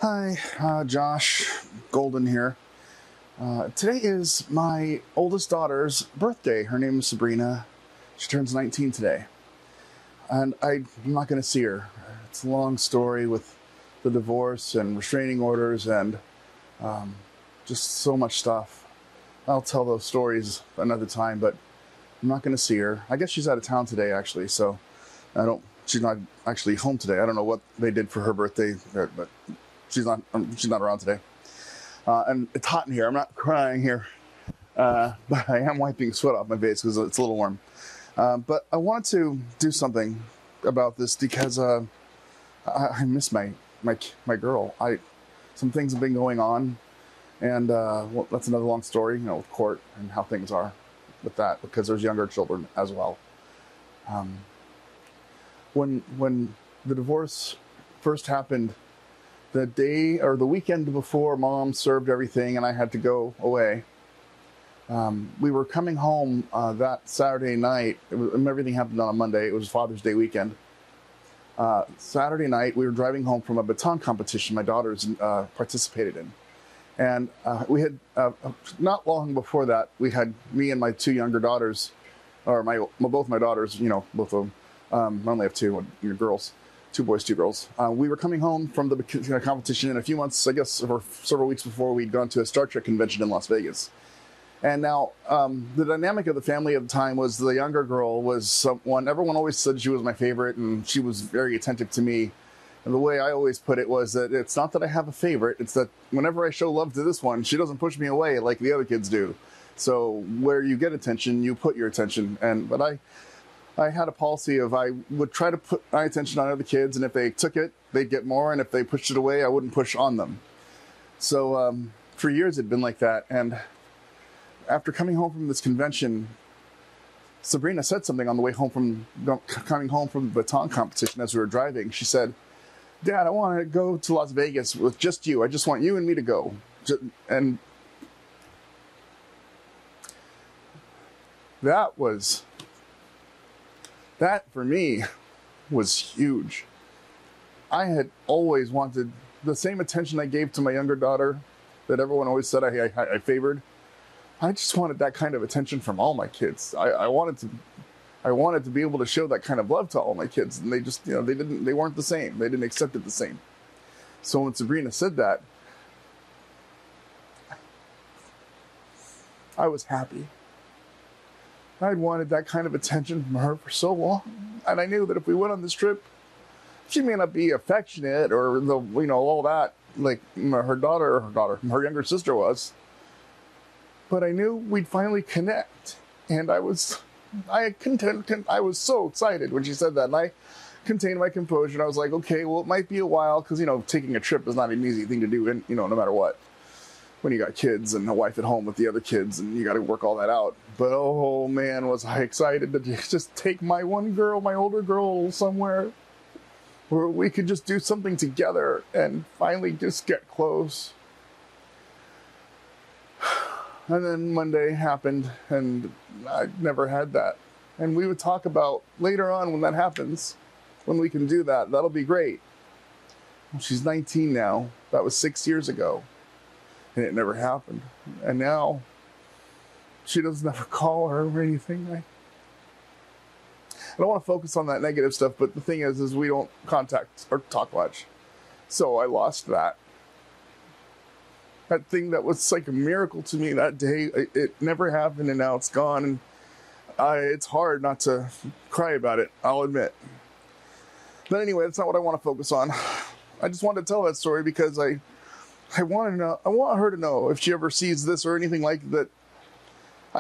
Hi, Josh Golden here. Today is my oldest daughter's birthday. Her name is Sabrina. She turns 19 today. And I'm not going to see her. It's a long story with the divorce and restraining orders and just so much stuff. I'll tell those stories another time, but I'm not going to see her. I guess she's out of town today, actually, so she's not actually home today. I don't know what they did for her birthday, but she's not around today. And it's hot in here. I'm not crying here, but I am wiping sweat off my face because it's a little warm. But I wanted to do something about this because I miss my girl. Some things have been going on, and well, that's another long story, with court and how things are with that, because there's younger children as well. When the divorce first happened, the day or the weekend before Mom served everything and I had to go away, we were coming home that Saturday night. Everything happened on a Monday. It was Father's Day weekend. Saturday night, we were driving home from a baton competition my daughters participated in. And we had, not long before that, we had me and my two younger daughters, or both my daughters, both of them. I only have two girls. 2 boys, 2 girls. We were coming home from the competition, and a few months, I guess, or several weeks before, we'd gone to a Star Trek convention in Las Vegas. And now, the dynamic of the family at the time was the younger girl was someone, everyone always said she was my favorite, and she was very attentive to me. And the way I always put it was that it's not that I have a favorite, it's that whenever I show love to this one, she doesn't push me away like the other kids do. So where you get attention, you put your attention. But I had a policy of I would try to put my attention on other kids, and if they took it, they'd get more, and if they pushed it away, I wouldn't push on them. So for years it'd been like that, and after coming home from this convention, Sabrina said something on the way home coming home from the baton competition as we were driving. She said, "Dad, I want to go to Las Vegas with just you. I just want you and me to go." And that for me was huge. I had always wanted the same attention I gave to my younger daughter that everyone always said I favored. I just wanted that kind of attention from all my kids. I wanted to be able to show that kind of love to all my kids, and they just, they weren't the same. They didn't accept it the same. So when Sabrina said that, I was happy. I'd wanted that kind of attention from her for so long, and I knew that if we went on this trip, she may not be affectionate or all that like her younger sister was, but I knew we'd finally connect, and I was so excited when she said that, and I contained my composure. And I was like, okay, well, it might be a while, because taking a trip is not an easy thing to do, no matter what. When you got kids and a wife at home with the other kids, and you got to work all that out. But oh man, was I excited to just take my older girl somewhere where we could just do something together and finally just get close. And then Monday happened, and I never had that. And we would talk about later on when that happens, when we can do that, that'll be great. Well, she's 19 now. That was 6 years ago. And it never happened. And now she doesn't ever call her or anything. I don't want to focus on that negative stuff, but the thing is we don't contact or talk much. So I lost that. That thing that was like a miracle to me that day, it never happened, and now it's gone. And it's hard not to cry about it, I'll admit. But anyway, that's not what I want to focus on. I just wanted to tell that story because I want her to know, if she ever sees this or anything like that.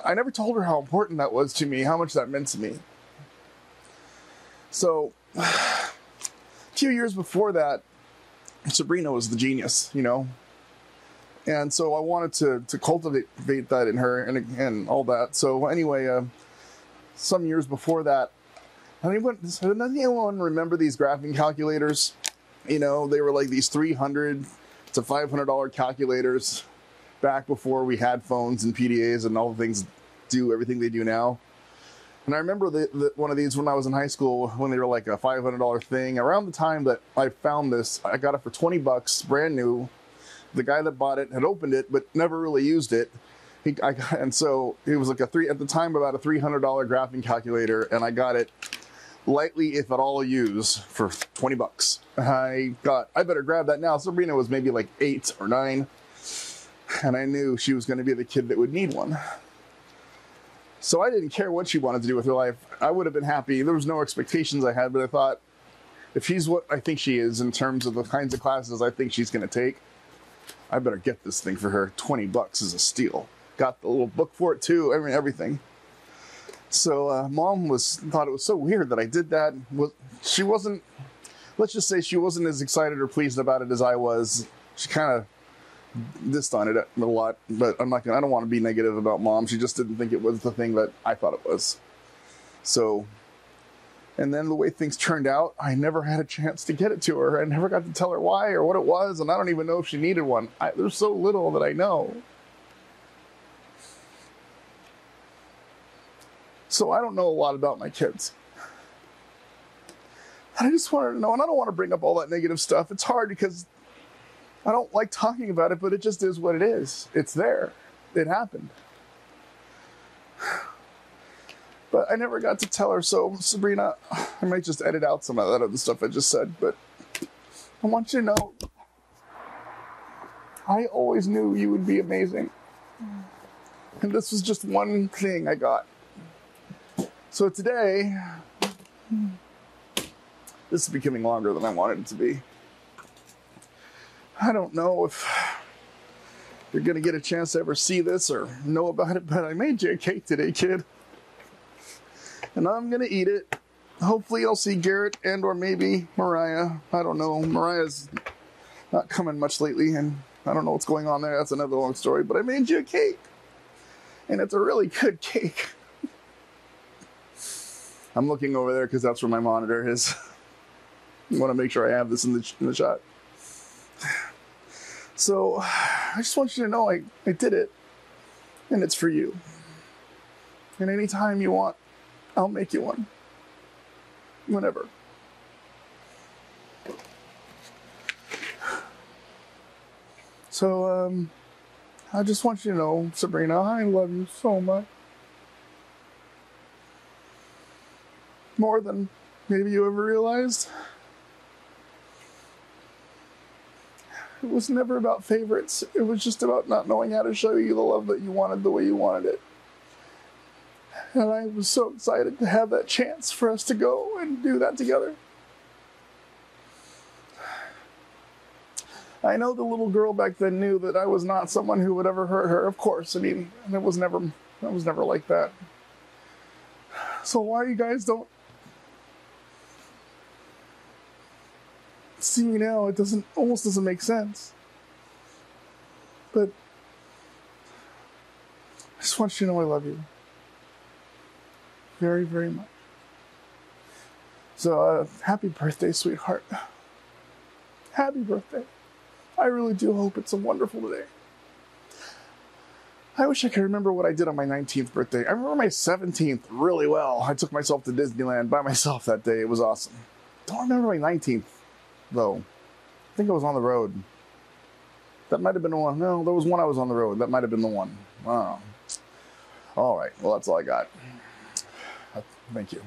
I never told her how important that was to me, how much that meant to me. So, a few years before that, Sabrina was the genius, And so I wanted to cultivate that in her and all that. So anyway, some years before that, does anyone remember these graphing calculators? They were like these $300 to $500 calculators back before we had phones and PDAs and all the things do everything they do now. And I remember one of these when I was in high school, when they were like a $500 thing. Around the time that I found this, I got it for 20 bucks, brand new. The guy that bought it had opened it, but never really used it. And so it was like at the time, about a $300 graphing calculator, and I got it lightly, if at all, used for 20 bucks. I thought, I better grab that now. Sabrina was maybe like 8 or 9, and I knew she was going to be the kid that would need one. So I didn't care what she wanted to do with her life. I would have been happy. There was no expectations I had, but I thought, if she's what I think she is in terms of the kinds of classes I think she's going to take, I better get this thing for her. 20 bucks is a steal. Got the little book for it too. I mean, everything. So Mom thought it was so weird that I did that. She wasn't, let's just say she wasn't as excited or pleased about it as I was. She kind of dissed on it a lot, but I don't want to be negative about Mom. She just didn't think it was the thing that I thought it was. So, and then the way things turned out, I never had a chance to get it to her. I never got to tell her why or what it was, and I don't even know if she needed one. There's so little that I know. So I don't know a lot about my kids. And I just wanted to know, and I don't want to bring up all that negative stuff. It's hard because I don't like talking about it, but it just is what it is. It's there. It happened. But I never got to tell her. So, Sabrina, I might just edit out some of that other stuff I just said, but I want you to know, I always knew you would be amazing. And this was just one thing I got. So today, this is becoming longer than I wanted it to be. I don't know if you're going to get a chance to ever see this or know about it, but I made you a cake today, kid. And I'm going to eat it. Hopefully I'll see Garrett and or maybe Mariah. I don't know. Mariah's not coming much lately, and I don't know what's going on there. That's another long story, but I made you a cake. And it's a really good cake. I'm looking over there because that's where my monitor is. I want to make sure I have this in the shot. So I just want you to know I did it, and it's for you. And anytime you want, I'll make you one. Whenever. So I just want you to know, Sabrina, I love you so much. More than maybe you ever realized. It was never about favorites. It was just about not knowing how to show you the love that you wanted the way you wanted it. And I was so excited to have that chance for us to go and do that together. I know the little girl back then knew that I was not someone who would ever hurt her, of course. I mean, I was never like that. So why you guys don't see me now, it almost doesn't make sense. But I just want you to know I love you. Very, very much. So, happy birthday, sweetheart. Happy birthday. I really do hope it's a wonderful day. I wish I could remember what I did on my 19th birthday. I remember my 17th really well. I took myself to Disneyland by myself that day. It was awesome. Don't remember my 19th, though. I think I was on the road. That might have been the one. No, there was one I was on the road. That might have been the one. Wow. All right. Well, that's all I got. Thank you.